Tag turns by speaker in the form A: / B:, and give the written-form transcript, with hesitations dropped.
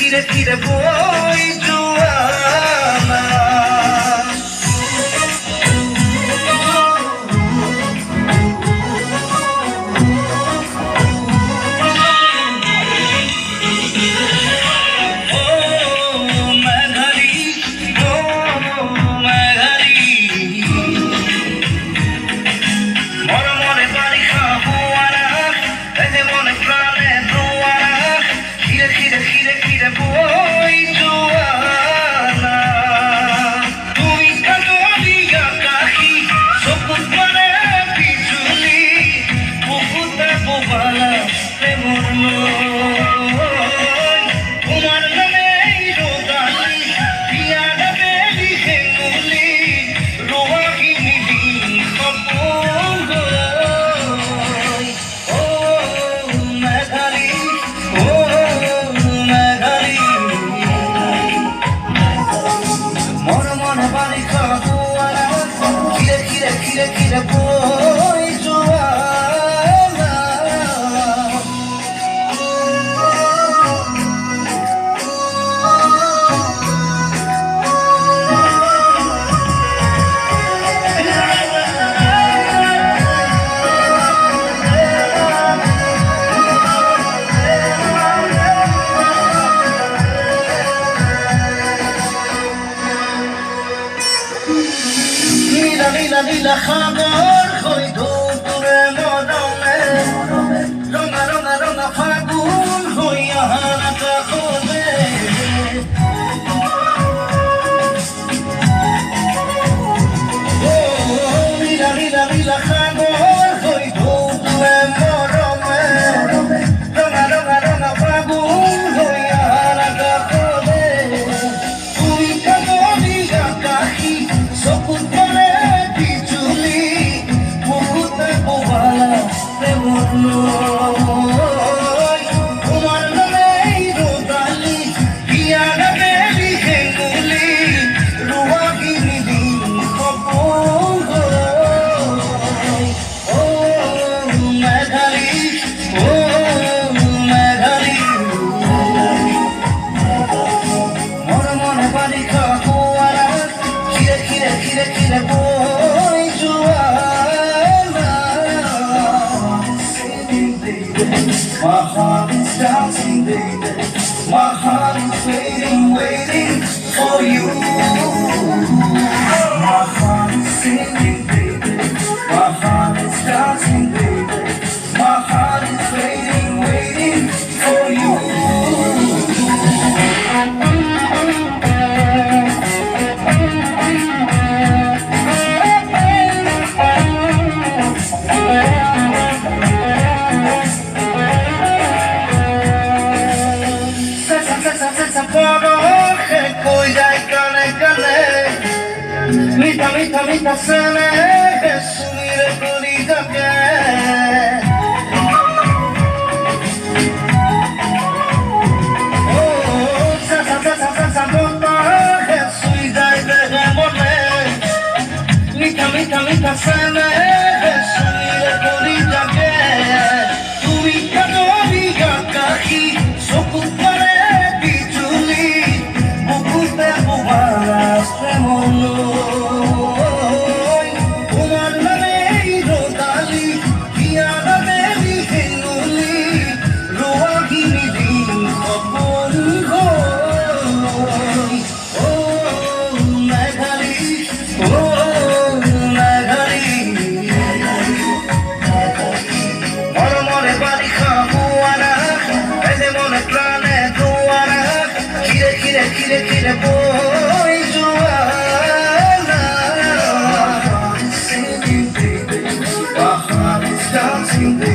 A: খিরে খিরে বই জোয়ানা নীলা নীলা সাগর হৈ ধৌতুৰে মৰমে ৰঙা ৰঙা ৰঙা ফাগুন হৈ অহা আকাশলে নীলা নীলা নীলা সাগৰ হৈ ধৌতুৰে মৰমে ৰঙা ৰঙা ৰঙা ফাগুন হৈ অহা আকাশলে তুই কাজলি আকাশী চকুত তোমার নামে রোদালি হিয়ারা বেলি হেঙ্গুলি রুয়াগিনি দিন খপন ও মেঘালি মনে মনে বাড়ি খাওয়ারা খিরে খিরে খিরে খিরে বই জোয়া My heart is dancing, baby. My heart is waiting, waiting for you. My heart is singing, baby. My heart is dancing, baby. My heart is waiting, waiting for you. Mita, mita, mita, sene, subire colita che oh, sa, botta, sui dai bene morne Mita, mita, mita, sene, subire colita che tu mi cadovi gakaki, sokutare bijuli, bukute bubala, stremono খিরে বই জোয়ানা My heart is dancing, baby.